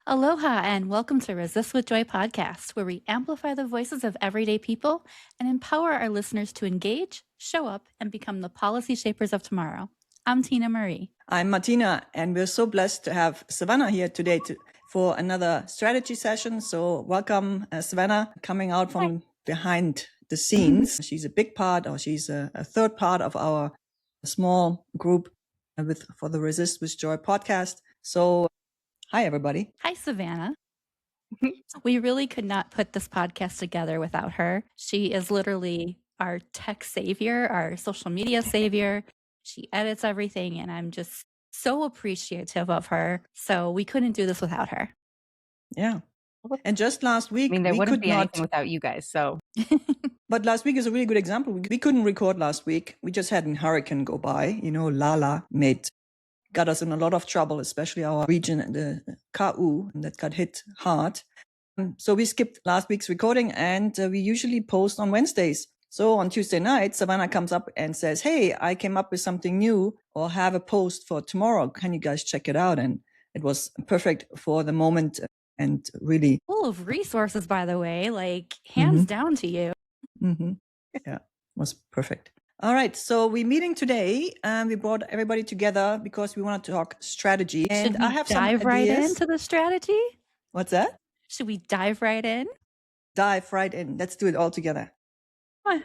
Aloha and welcome to Resist with Joy podcast, where we amplify the voices of everyday people and empower our listeners to engage, show up, and become the policy shapers of tomorrow. I'm Tina Marie. I'm Martina, and we're so blessed to have Savannah here today for another strategy session. So welcome, Savannah, coming out from behind the scenes. She's a big part, or she's a third part of our small group for the Resist with Joy podcast. So hi, everybody. Hi, Savannah. We really could not put this podcast together without her. She is literally our tech savior, our social media savior. She edits everything, and I'm just so appreciative of her. So we couldn't do this without her. Yeah. And just last week, there we wouldn't could be not anything without you guys. So, but last week is a really good example. We couldn't record last week. We just had a hurricane go by. Lala got us in a lot of trouble, especially our region, the Ka'u, that got hit hard. So we skipped last week's recording, and we usually post on Wednesdays. So on Tuesday night, Savannah comes up and says, hey, I came up with something new, or have a post for tomorrow. Can you guys check it out? And it was perfect for the moment, and really full of resources, by the way, like hands down to you. Yeah, it was perfect. All right, so we're meeting today, and we brought everybody together because we want to talk strategy. And Should we I have dive some right ideas. into the strategy? What's that? Should we dive right in? Dive right in. Let's do it all together. What?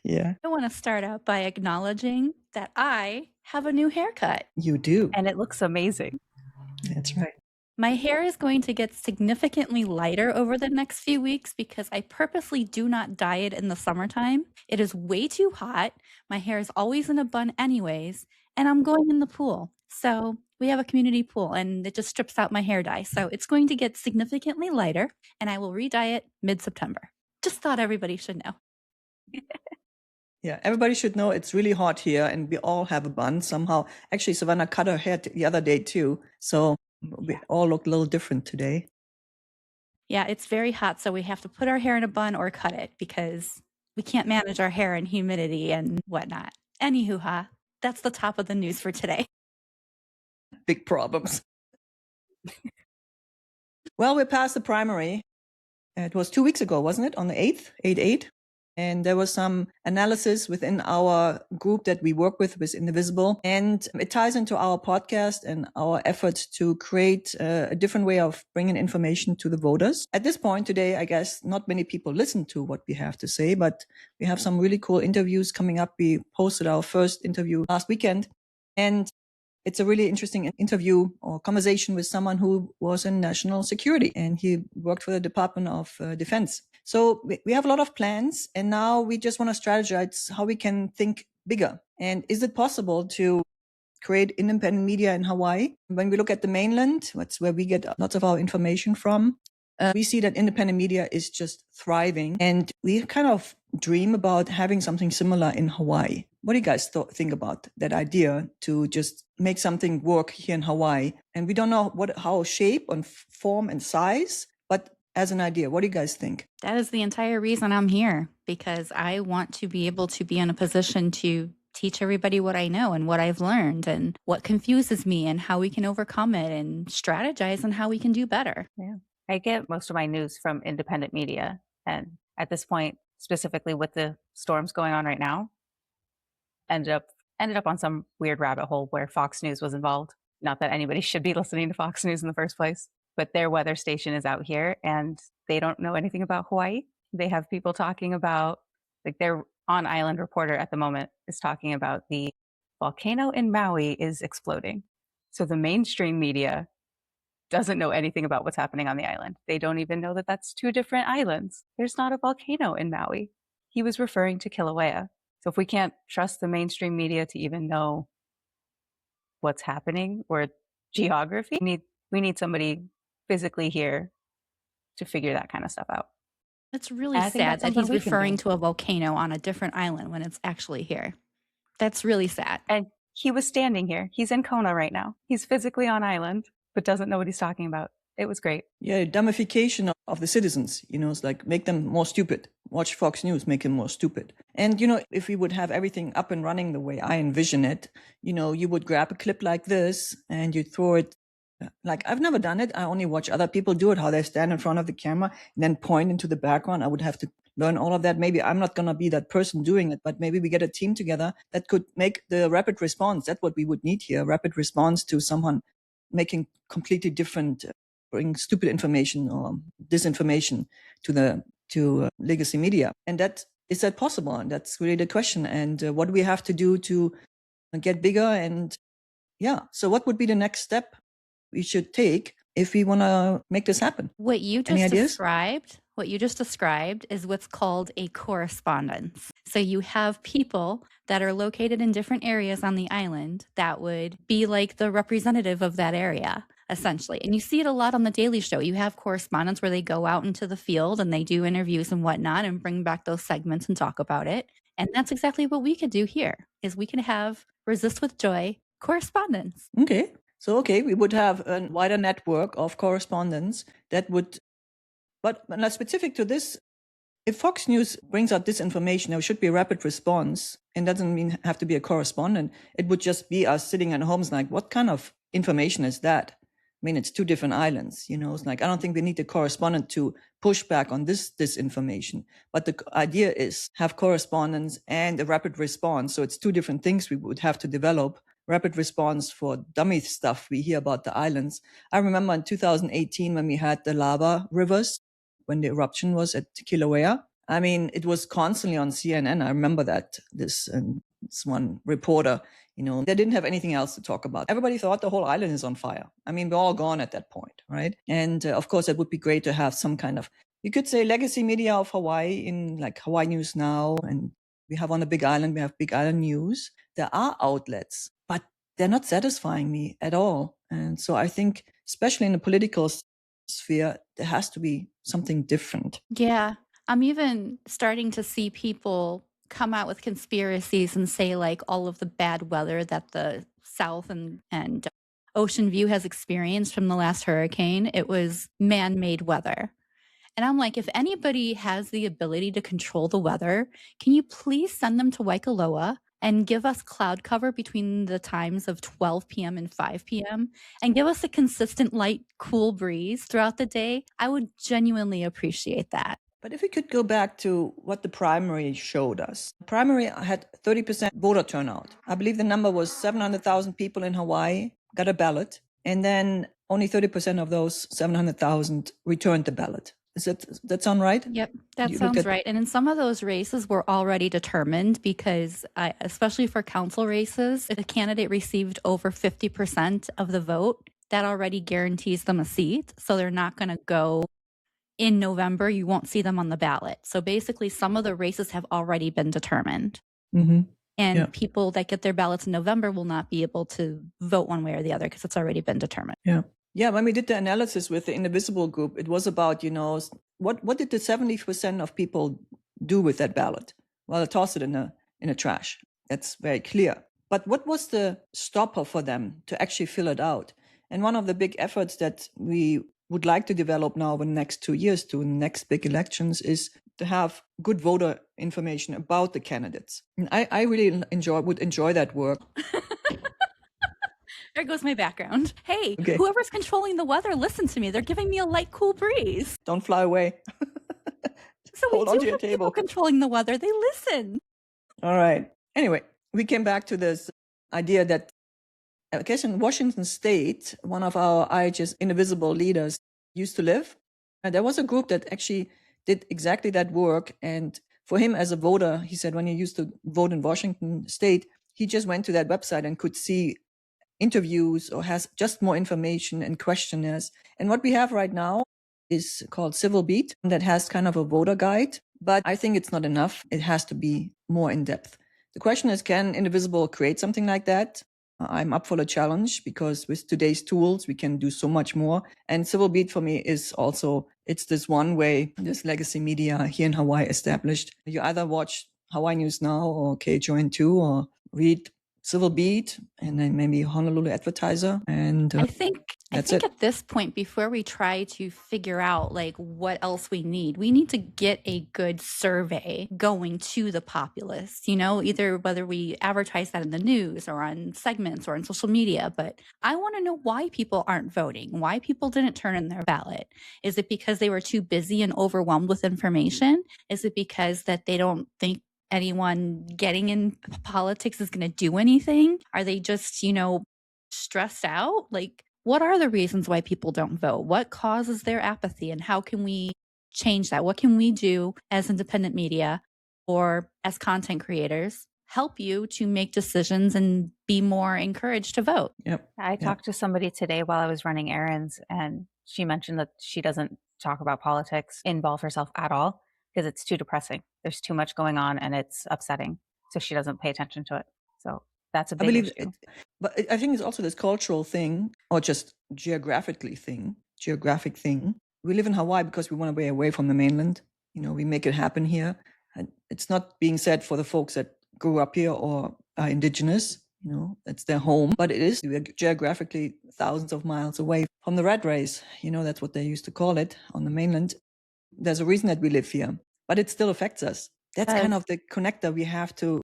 Yeah. I want to start out by acknowledging that I have a new haircut. You do. and it looks amazing. That's right. My hair is going to get significantly lighter over the next few weeks because I purposely do not dye it in the summertime. It is way too hot. My hair is always in a bun anyways, and I'm going in the pool. So we have a community pool, and it just strips out my hair dye. So it's going to get significantly lighter, and I will re-dye it mid-September. Just thought everybody should know. Yeah, everybody should know it's really hot here, and we all have a bun somehow. Actually, Savannah cut her hair the other day too, so we all look a little different today. Yeah, it's very hot, so we have to put our hair in a bun or cut it because we can't manage our hair in humidity and whatnot. Anywho, that's the top of the news for today. Big problems. Well, we're past the primary. It was 2 weeks ago, wasn't it? On the 8th, 8/8. And there was some analysis within our group that we work with Indivisible. And it ties into our podcast and our efforts to create a different way of bringing information to the voters. At this point today, I guess not many people listen to what we have to say, but we have some really cool interviews coming up. We posted our first interview last weekend. And it's a really interesting interview or conversation with someone who was in national security, and he worked for the Department of Defense. So we have a lot of plans, and now we just want to strategize how we can think bigger. And is it possible to create independent media in Hawaii? When we look at the mainland, that's where we get lots of our information from. We see that independent media is just thriving, and we kind of dream about having something similar in Hawaii. What do you guys think about that idea to just make something work here in Hawaii? And we don't know how shape and form and size, but as an idea, what do you guys think? That is the entire reason I'm here, because I want to be able to be in a position to teach everybody what I know and what I've learned and what confuses me and how we can overcome it and strategize on how we can do better. Yeah. I get most of my news from independent media. And at this point, specifically with the storms going on right now, ended up on some weird rabbit hole where Fox News was involved. Not that anybody should be listening to Fox News in the first place, but their weather station is out here and they don't know anything about Hawaii. They have people talking about, like, their on-island reporter at the moment is talking about the volcano in Maui is exploding. So the mainstream media doesn't know anything about what's happening on the island. They don't even know that that's two different islands. There's not a volcano in Maui. He was referring to Kilauea. So if we can't trust the mainstream media to even know what's happening or geography, we need somebody physically here to figure that kind of stuff out. It's really sad that he's referring to a volcano on a different island when it's actually here. That's really sad. And he was standing here. He's in Kona right now. He's physically on island, but doesn't know what he's talking about. It was great. Yeah, dumbification of the citizens, it's like make them more stupid. Watch Fox News, make them more stupid. And, if we would have everything up and running the way I envision it, you would grab a clip like this and you throw it. Like, I've never done it. I only watch other people do it, how they stand in front of the camera and then point into the background. I would have to learn all of that. Maybe I'm not going to be that person doing it, but maybe we get a team together that could make the rapid response. That's what we would need here, rapid response to someone making completely different, bring stupid information or disinformation to legacy media. And is that possible? And that's really the question. And what do we have to do to get bigger? And so what would be the next step we should take if we want to make this happen? What you just described is what's called a correspondence. So you have people that are located in different areas on the island that would be like the representative of that area, essentially. And you see it a lot on The Daily Show. You have correspondents where they go out into the field and they do interviews and whatnot and bring back those segments and talk about it. And that's exactly what we could do here, is we could have Resist with Joy correspondence. Okay. So, we would have a wider network of correspondents that would, but specific to this, if Fox News brings out disinformation, there should be a rapid response, and doesn't mean have to be a correspondent. It would just be us sitting at homes like, what kind of information is that? I mean, it's two different islands, it's like, I don't think we need a correspondent to push back on this disinformation. But the idea is have correspondence and a rapid response. So it's two different things we would have to develop. Rapid response for dummy stuff we hear about the islands. I remember in 2018 when we had the lava rivers, when the eruption was at Kilauea. I mean, it was constantly on CNN. I remember that this one reporter, they didn't have anything else to talk about. Everybody thought the whole island is on fire. I mean, we're all gone at that point, right? And of course, it would be great to have some kind of, you could say, legacy media of Hawaii in like Hawaii News Now. And we have on the Big Island, we have Big Island News. There are outlets, but they're not satisfying me at all. And so I think, especially in the political sphere, there has to be something different. Yeah. I'm even starting to see people come out with conspiracies and say like all of the bad weather that the South and Ocean View has experienced from the last hurricane, it was man-made weather. And I'm like, if anybody has the ability to control the weather, can you please send them to Waikoloa and give us cloud cover between the times of 12 p.m. and 5 p.m. and give us a consistent light, cool breeze throughout the day? I would genuinely appreciate that. But if we could go back to what the primary showed us. Primary had 30% voter turnout. I believe the number was 700,000 people in Hawaii got a ballot, and then only 30% of those 700,000 returned the ballot. Does that sound right? Yep, that sounds right. And in some of those races were already determined because, especially for council races, if a candidate received over 50% of the vote, that already guarantees them a seat. So they're not going to go in November. You won't see them on the ballot. So basically, some of the races have already been determined. Mm-hmm. And people that get their ballots in November will not be able to vote one way or the other because it's already been determined. Yeah, when we did the analysis with the Indivisible group, it was about, what did the 70% of people do with that ballot? Well, they tossed it in a trash. That's very clear. But what was the stopper for them to actually fill it out? And one of the big efforts that we would like to develop now in the next 2 years to the next big elections is to have good voter information about the candidates. And I really would enjoy that work. There goes my background. Hey, Whoever's controlling the weather, listen to me. They're giving me a light, cool breeze. Don't fly away. So hold on to your table. People controlling the weather. They listen. All right. Anyway, we came back to this idea that, I guess in Washington State, one of our IHS Indivisible leaders used to live. And there was a group that actually did exactly that work. And for him as a voter, he said when he used to vote in Washington State, he just went to that website and could see interviews or has just more information and questionnaires. And what we have right now is called Civil Beat that has kind of a voter guide, but I think it's not enough. It has to be more in depth. The question is, can Indivisible create something like that? I'm up for the challenge because with today's tools, we can do so much more. And Civil Beat for me is also, it's this one way, this legacy media here in Hawaii established. You either watch Hawaii News Now or KHON2 or read Civil Beat and then maybe Honolulu Advertiser. And I think I think at this point, before we try to figure out like what else we need to get a good survey going to the populace, either whether we advertise that in the news or on segments or on social media. But I want to know why people aren't voting, why people didn't turn in their ballot. Is it because they were too busy and overwhelmed with information? Is it because that they don't think anyone getting in politics is going to do anything? Are they just, stressed out? Like, what are the reasons why people don't vote? What causes their apathy, and how can we change that? What can we do as independent media or as content creators help you to make decisions and be more encouraged to vote? Yep. I talked to somebody today while I was running errands, and she mentioned that she doesn't talk about politics, involve herself at all, because it's too depressing. There's too much going on and it's upsetting. So she doesn't pay attention to it. So that's a I big believe issue. but I think it's also this cultural thing, or just geographic thing. We live in Hawaii because we want to be away from the mainland. We make it happen here. And it's not being said for the folks that grew up here or are indigenous. It's their home, but it is, we're geographically thousands of miles away from the rat race. That's what they used to call it on the mainland. There's a reason that we live here, but it still affects us. That's kind of the connector we have to,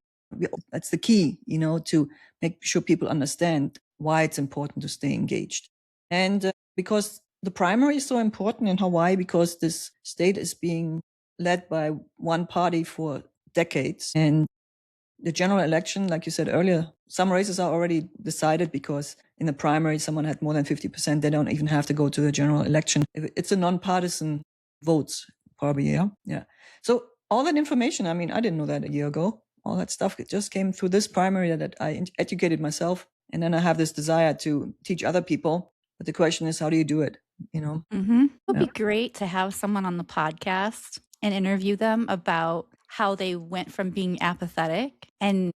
that's the key, to make sure people understand why it's important to stay engaged. And because the primary is so important in Hawaii, because this state is being led by one party for decades. And the general election, like you said earlier, some races are already decided because in the primary, someone had more than 50%. They don't even have to go to the general election. It's a nonpartisan votes, probably, yeah. Yeah. So all that information, I didn't know that a year ago. All that stuff, it just came through this primary that I educated myself. And then I have this desire to teach other people. But the question is, how do you do it? It would be great to have someone on the podcast and interview them about how they went from being apathetic and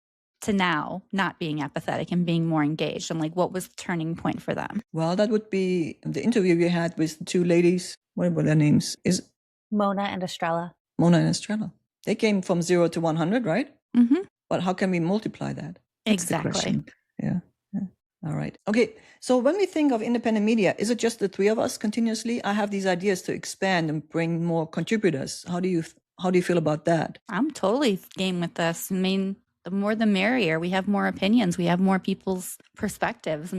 to now not being apathetic and being more engaged, and like what was the turning point for them. Well, that would be the interview we had with the two ladies. What were their names? Is Mona and Estrella. Mona and Estrella. They came from 0 to 100, right? Mm-hmm. But how can we multiply that? That's the Exactly. question. Yeah. All right. Okay. So when we think of independent media, is it just the three of us continuously? I have these ideas to expand and bring more contributors. How do you feel about that? I'm totally game with this. The more the merrier. We have more opinions. We have more people's perspectives.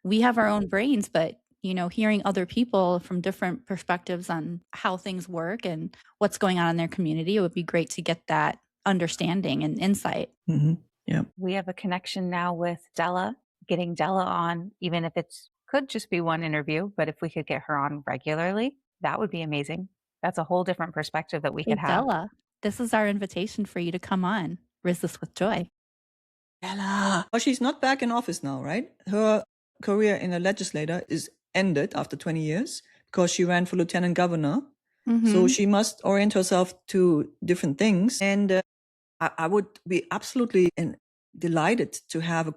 We have our own brains, but hearing other people from different perspectives on how things work and what's going on in their community, it would be great to get that understanding and insight. Mm-hmm. Yeah. We have a connection now with Della. Getting Della on, even if it could just be one interview, but if we could get her on regularly, that would be amazing. That's a whole different perspective that we could have. Della, this is our invitation for you to come on Resist with Joy. Della. Oh, she's not back in office now, right? Her career in a legislator is ended after 20 years because she ran for lieutenant governor. Mm-hmm. So she must orient herself to different things. And I would be absolutely delighted to have a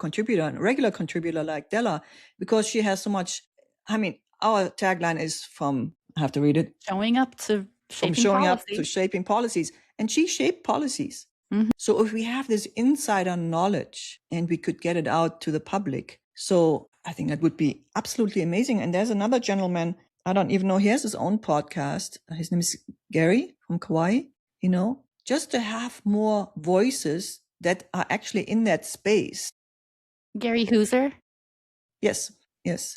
regular contributor like Della, because she has so much. Our tagline is I have to read it. Showing up to shaping policies. And she shaped policies. Mm-hmm. So if we have this insider knowledge and we could get it out to the public, so I think that would be absolutely amazing. And there's another gentleman, I don't even know, he has his own podcast. His name is Gary from Kauai, just to have more voices that are actually in that space. Gary Hooser? Yes.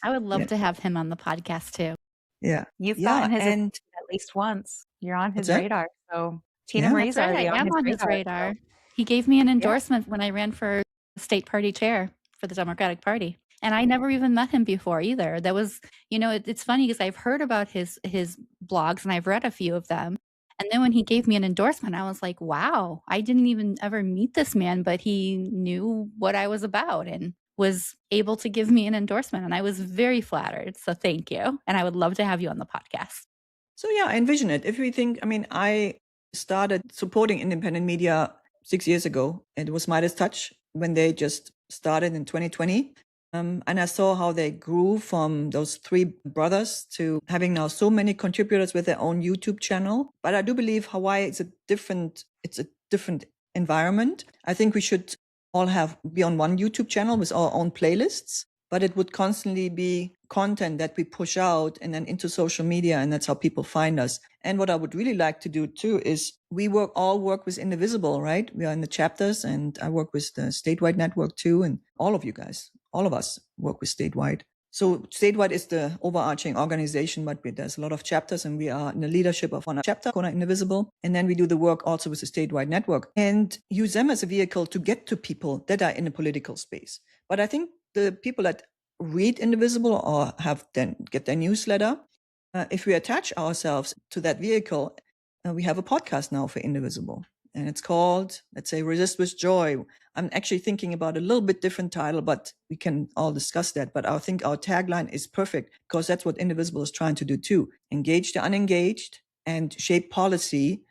I would love to have him on the podcast too. Yeah. You've gotten his attention at least once. You're on his radar. So Tina Marie's already on his radar. So. He gave me an endorsement when I ran for state party chair for the Democratic Party. And I never even met him before either. That was, it's funny because I've heard about his blogs and I've read a few of them. And then when he gave me an endorsement, I was like, wow, I didn't even ever meet this man, but he knew what I was about and was able to give me an endorsement. And I was very flattered. So thank you. And I would love to have you on the podcast. So yeah, I envision it. If we think, I started supporting independent media 6 years ago. It was Midas Touch when they just started in 2020. And I saw how they grew from those three brothers to having now so many contributors with their own YouTube channel. But I do believe Hawaii is a different environment. I think we should all be on one YouTube channel with our own playlists, but it would constantly be content that we push out and then into social media, and that's how people find us. And what I would really like to do too is we all work with Indivisible, right? We are in the chapters, and I work with the statewide network too, and all of you guys, all of us work with statewide. So statewide is the overarching organization, but there's a lot of chapters, and we are in the leadership of one chapter, Kona Indivisible. And then we do the work also with the statewide network and use them as a vehicle to get to people that are in the political space. But I think the people that read Indivisible or get their newsletter, if we attach ourselves to that vehicle, we have a podcast now for Indivisible. And it's called, let's say, Resist with Joy. I'm actually thinking about a little bit different title, but we can all discuss that. But I think our tagline is perfect because that's what Indivisible is trying to do too. Engage the unengaged and shape policy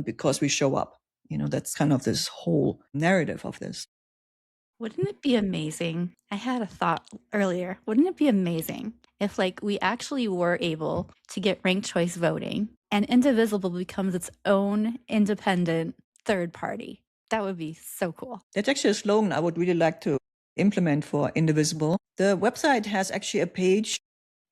because we show up. That's kind of this whole narrative of this. Wouldn't it be amazing? I had a thought earlier. Wouldn't it be amazing if we actually were able to get ranked choice voting and Indivisible becomes its own independent third party? That would be so cool. That's actually a slogan I would really like to implement for Indivisible. The website has actually a page,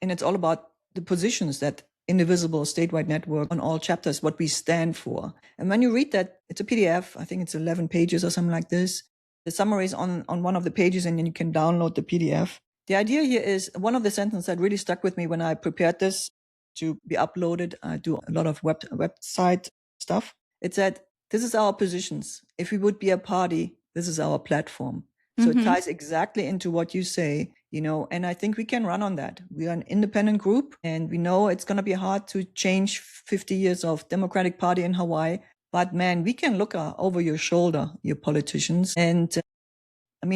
and it's all about the positions that Indivisible statewide network on all chapters, what we stand for. And when you read that, it's a PDF. I think it's 11 pages or something like this. The summary is on one of the pages, and then you can download the PDF. The idea here is one of the sentences that really stuck with me when I prepared this to be uploaded. I do a lot of website stuff. It said, this is our positions. If we would be a party, this is our platform. So it ties exactly into what you say, and I think we can run on that. We are an independent group, and we know it's going to be hard to change 50 years of Democratic Party in Hawaii. But man, we can look over your shoulder, your politicians. And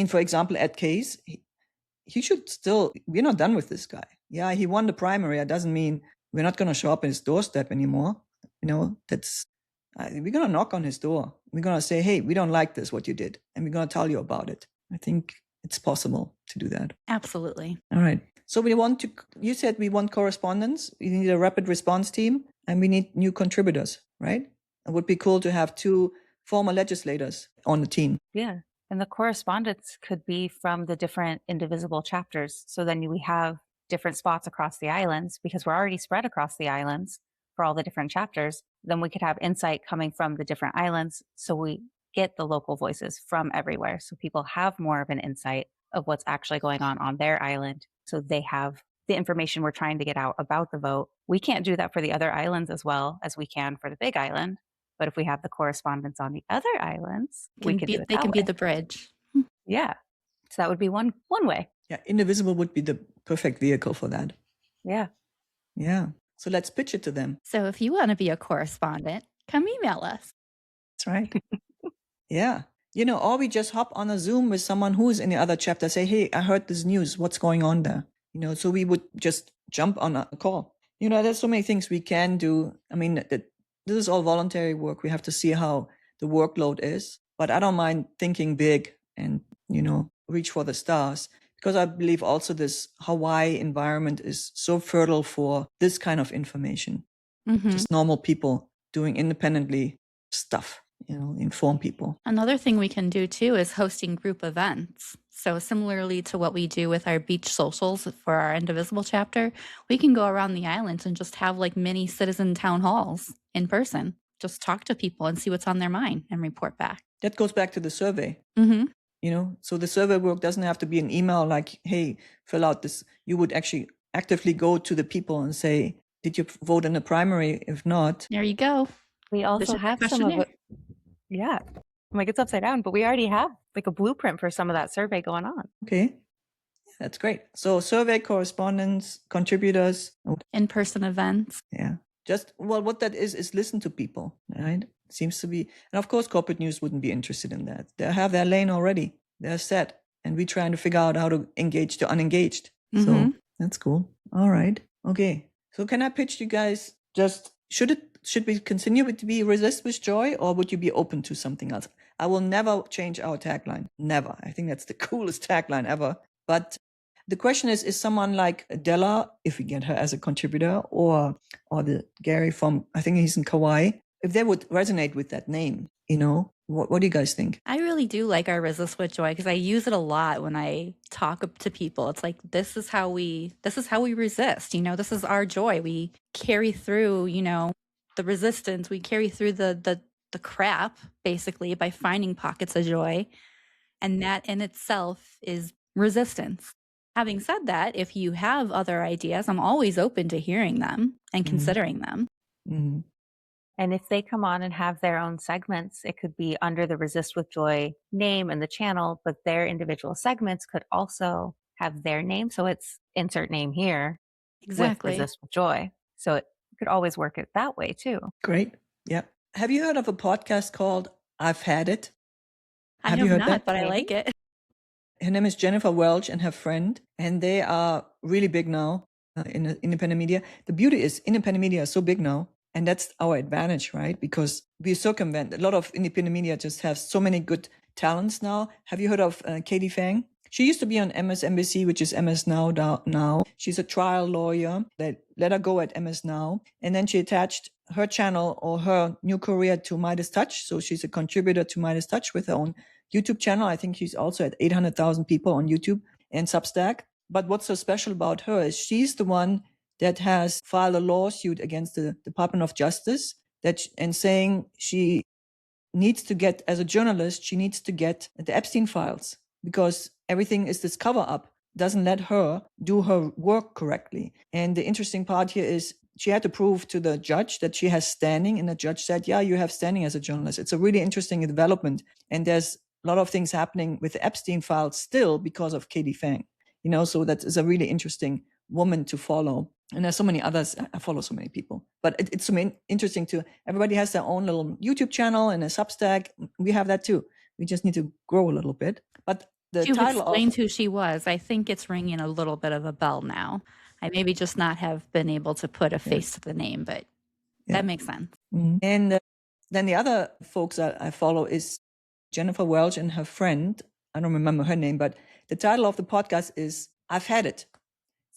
for example, Ed Case, he should still, we're not done with this guy. Yeah, he won the primary. That doesn't mean we're not going to show up at his doorstep anymore. We're going to knock on his door. We're going to say, hey, we don't like this, what you did. And we're going to tell you about it. I think it's possible to do that. Absolutely. All right. So you said we want correspondents. We need a rapid response team, and we need new contributors, right? It would be cool to have 2 former legislators on the team. Yeah. And the correspondents could be from the different Indivisible chapters. So then we have different spots across the islands because we're already spread across the islands for all the different chapters. Then we could have insight coming from the different islands. So we get the local voices from everywhere. So people have more of an insight of what's actually going on their island. So they have the information we're trying to get out about the vote. We can't do that for the other islands as well as we can for the Big Island. But if we have the correspondents on the other islands, we can do it. They can be the bridge. Yeah. So that would be one way. Yeah, Indivisible would be the perfect vehicle for that. Yeah. Yeah. So let's pitch it to them. So if you want to be a correspondent, come email us. That's right. Yeah. Or we just hop on a Zoom with someone who's in the other chapter, say, hey, I heard this news. What's going on there? So we would just jump on a call. There's so many things we can do. This is all voluntary work. We have to see how the workload is. But I don't mind thinking big and, reach for the stars. Because I believe also this Hawaii environment is so fertile for this kind of information. Just normal people doing independently stuff, inform people. Another thing we can do too is hosting group events. So similarly to what we do with our beach socials for our Indivisible chapter, we can go around the islands and just have mini citizen town halls in person. Just talk to people and see what's on their mind and report back. That goes back to the survey. So the survey work doesn't have to be an email like, hey, fill out this. You would actually actively go to the people and say, did you vote in the primary? If not, there you go. We also have some of it. Yeah. It's upside down, but we already have a blueprint for some of that survey going on. Okay. That's great. So survey, correspondents, contributors. In-person events. Yeah. What that is listen to people, right? Seems to be, and of course, corporate news wouldn't be interested in that. They have their lane already. They're set. And we're trying to figure out how to engage the unengaged. So that's cool. All right. Okay. So can I pitch you guys should we continue to be Resist with Joy, or would you be open to something else? I will never change our tagline. Never. I think that's the coolest tagline ever. But the question is someone like Della, if we get her as a contributor, or the Gary from, I think he's in Kauai, if they would resonate with that name, What do you guys think? I really do like our resist with joy because I use it a lot when I talk to people. It's like this is how we resist. You know, this is our joy. We carry through, you know, the resistance. We carry through the crap basically by finding pockets of joy, and that in itself is resistance. Having said that, if you have other ideas, I'm always open to hearing them and considering them. Mm-hmm. And if they come on and have their own segments, it could be under the Resist with Joy name and the channel, but their individual segments could also have their name. So it's insert name here Exactly. with Resist with Joy. So it could always work it that way too. Great. Yeah. Have you heard of a podcast called I've Had It? I Have have you heard not, that? but I like it. Her name is Jennifer Welch and her friend, and they are really big now in independent media. The beauty is independent media is so big now, and that's our advantage, right? Because we circumvent a lot of independent media. Just have so many good talents now. Have you heard of Katie Fang? She used to be on MSNBC, which is MS now. She's a trial lawyer. They let her go at MS Now, and then she attached her channel or her new career to Midas Touch. So she's a contributor to Midas Touch with her own YouTube channel. I think she's also at 800,000 people on YouTube and Substack. But what's so special about her is she's the one that has filed a lawsuit against the Department of Justice and saying she needs to get, as a journalist, she needs to get the Epstein files because everything is this cover up, doesn't let her do her work correctly. And the interesting part here is she had to prove to the judge that she has standing, and the judge said, yeah, you have standing as a journalist. It's a really interesting development. And there's a lot of things happening with the Epstein files still because of Katie Fang. You know, so that is a really interesting woman to follow. And there's so many others. I follow so many people, but it's so interesting to, everybody has their own little YouTube channel and a Substack. We have that too. We just need to grow a little bit. But the You've title explained who she was. I think it's ringing a little bit of a bell now. I maybe just not have been able to put a face to the name, but that makes sense. Mm-hmm. And then the other folks that I follow is Jennifer Welch and her friend. I don't remember her name, but the title of the podcast is I've Had It.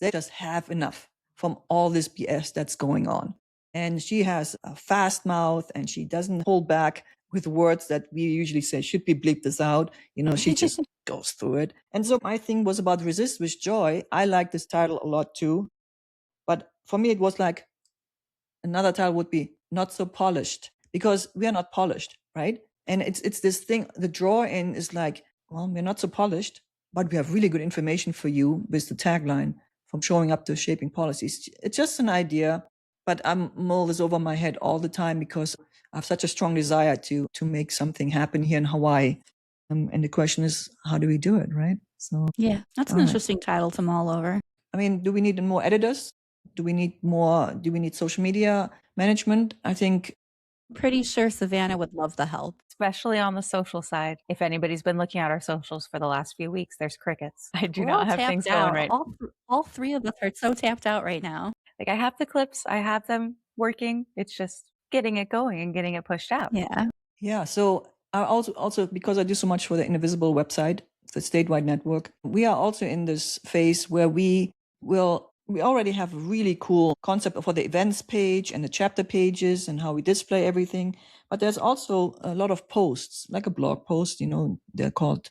They just have enough from all this BS that's going on. And she has a fast mouth and she doesn't hold back with words that we usually say should be bleeped this out. You know, she just goes through it. And so my thing was about Resist with Joy. I like this title a lot too. But for me, it was like another title would be Not So Polished, because we are not polished, right? And it's this thing, the draw in is like, well, we're not so polished, but we have really good information for you with the tagline from showing up to shaping policies. It's just an idea, but I'm mull this over my head all the time because I have such a strong desire to make something happen here in Hawaii. And the question is, how do we do it, right? So yeah, that's an interesting title to mull over. I mean, do we need more editors? Do we need social media management? I think pretty sure Savannah would love the help. Especially on the social side. If anybody's been looking at our socials for the last few weeks, there's crickets. I do not have things going right. All three of us are so tapped out right now. Like I have the clips, I have them working. It's just getting it going and getting it pushed out. Yeah. Yeah. So I also because I do so much for the Indivisible website, the statewide network, we are also in this phase where we already have a really cool concept for the events page and the chapter pages and how we display everything. But there's also a lot of posts, like a blog post, you know, they're called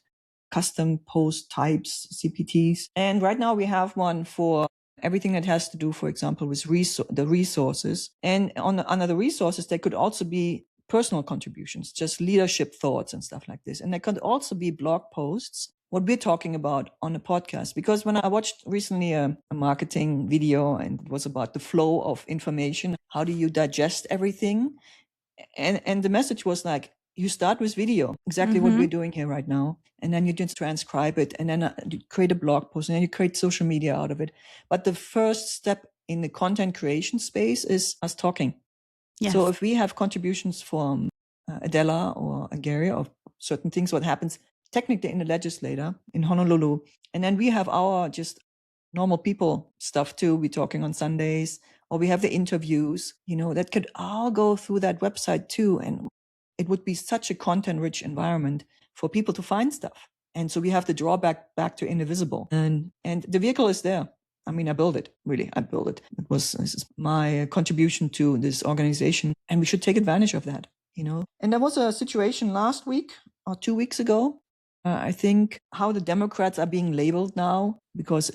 custom post types, CPTs. And right now we have one for everything that has to do, for example, with the resources. And under the resources, there could also be personal contributions, just leadership thoughts and stuff like this. And there could also be blog posts, what we're talking about on a podcast. Because when I watched recently a marketing video and it was about the flow of information, how do you digest everything? And the message was like, you start with video, exactly what we're doing here right now. And then you just transcribe it and then you create a blog post and then you create social media out of it. But the first step in the content creation space is us talking. Yes. So if we have contributions from a Della or a Gary of certain things, what happens technically in the legislature in Honolulu, and then we have our just normal people stuff too. We're talking on Sundays, or we have the interviews, you know, that could all go through that website too. And it would be such a content-rich environment for people to find stuff. And so we have the drawback back to Indivisible. And the vehicle is there. I mean, I built it, really. I built it. This is my contribution to this organization. And we should take advantage of that. And there was a situation last week or 2 weeks ago. I think how the Democrats are being labeled now, because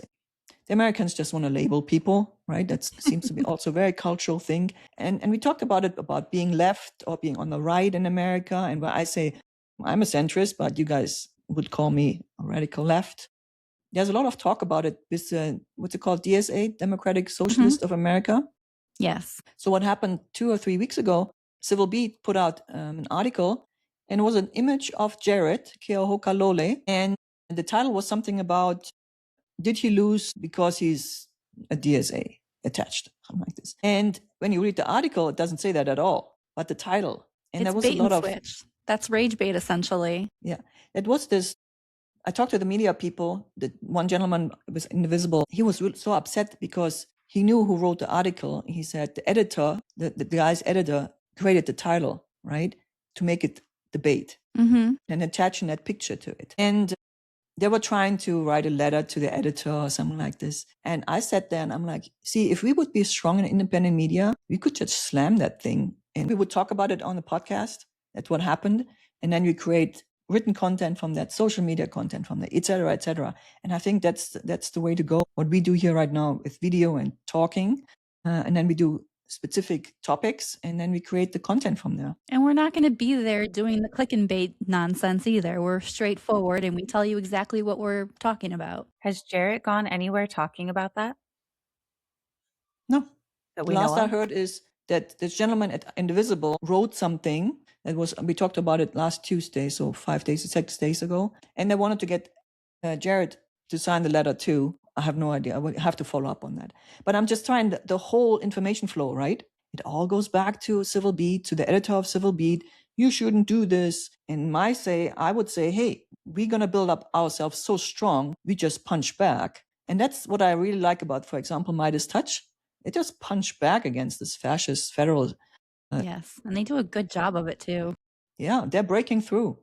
the Americans just want to label people, right? That seems to be also a very cultural thing. And we talked about it, about being left or being on the right in America. And where I say, I'm a centrist, but you guys would call me a radical left. There's a lot of talk about it with, what's it called, DSA, Democratic Socialist of America. Yes. So what happened 2 or 3 weeks ago, Civil Beat put out an article, and it was an image of Jared Keohokalole, and the title was something about, did he lose because he's a DSA attached, something like this. And when you read the article, it doesn't say that at all, but the title. And It's there was bait a lot and of switch. That's rage bait, essentially. Yeah, it was this. I talked to the media people. The one gentleman was Indivisible. He was so upset because he knew who wrote the article. He said the editor, the guy's editor, created the title, right, to make it debate and attaching that picture to it. And they were trying to write a letter to the editor or something like this. And I sat there and I'm like, see, if we would be strong in independent media, we could just slam that thing. And we would talk about it on the podcast. That's what happened. And then we create written content from that, social media content from that, et cetera, et cetera. And I think that's the way to go. What we do here right now with video and talking, and then we do specific topics, and then we create the content from there. And we're not going to be there doing the click and bait nonsense either. We're straightforward and we tell you exactly what we're talking about. Has Jarrett gone anywhere talking about that? No. That The we last know I of? heard is that this gentleman at Indivisible wrote something that was, we talked about it last Tuesday, so 6 days ago, and they wanted to get Jared to sign the letter too. I have no idea. I will have to follow up on that. But I'm just trying the whole information flow, right? It all goes back to Civil Beat, to the editor of Civil Beat. You shouldn't do this. And I would say, hey, we're going to build up ourselves so strong, we just punch back. And that's what I really like about, for example, Midas Touch. They just punch back against this fascist federal. Yes. And they do a good job of it too. Yeah, they're breaking through.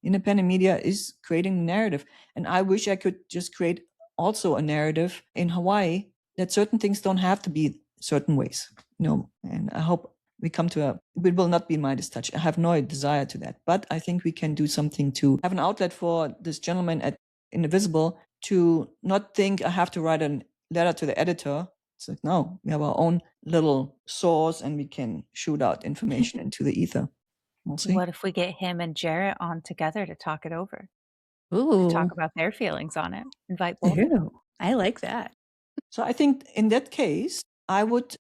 Independent media is creating a narrative. And I wish I could just create also a narrative in Hawaii that certain things don't have to be certain ways. And I hope we come to it will not be Midas Touch. I have no desire to that. But I think we can do something to have an outlet for this gentleman at Indivisible to not think I have to write a letter to the editor. It's like, no, we have our own little source and we can shoot out information into the ether. We'll see. What if we get him and Jarrett on together to talk it over? Ooh. To talk about their feelings on it. Invite both of them. I like that. So I think in that case, I would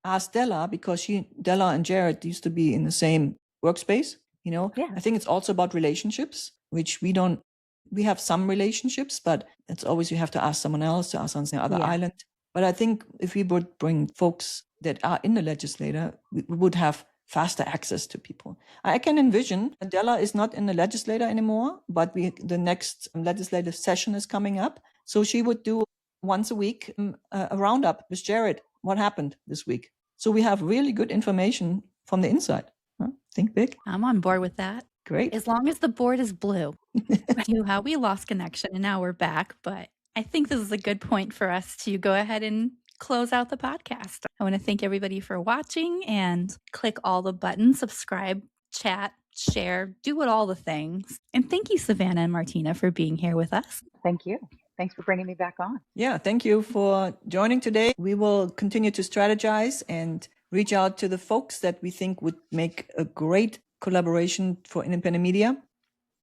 ask Della, because Della and Jared used to be in the same workspace. Yeah. I think it's also about relationships, which we have some relationships, but it's always you have to ask someone else, to ask on the other island. But I think if we would bring folks that are in the legislature, we would have faster access to people. I can envision Della is not in the legislature anymore, but the next legislative session is coming up. So she would do once a week a roundup with Jared. What happened this week? So we have really good information from the inside. Think big. I'm on board with that. Great. As long as the board is blue. I knew how we lost connection and now we're back, but I think this is a good point for us to go ahead and close out the podcast. I want to thank everybody for watching and click all the buttons, subscribe, chat, share, do all the things. And thank you, Savannah and Martina, for being here with us. Thank you. Thanks for bringing me back on. Yeah, thank you for joining today. We will continue to strategize and reach out to the folks that we think would make a great collaboration for independent media.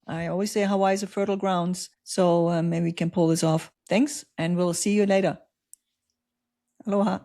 I always say Hawaii is a fertile ground, so maybe we can pull this off. Thanks, and we'll see you later. Aloha.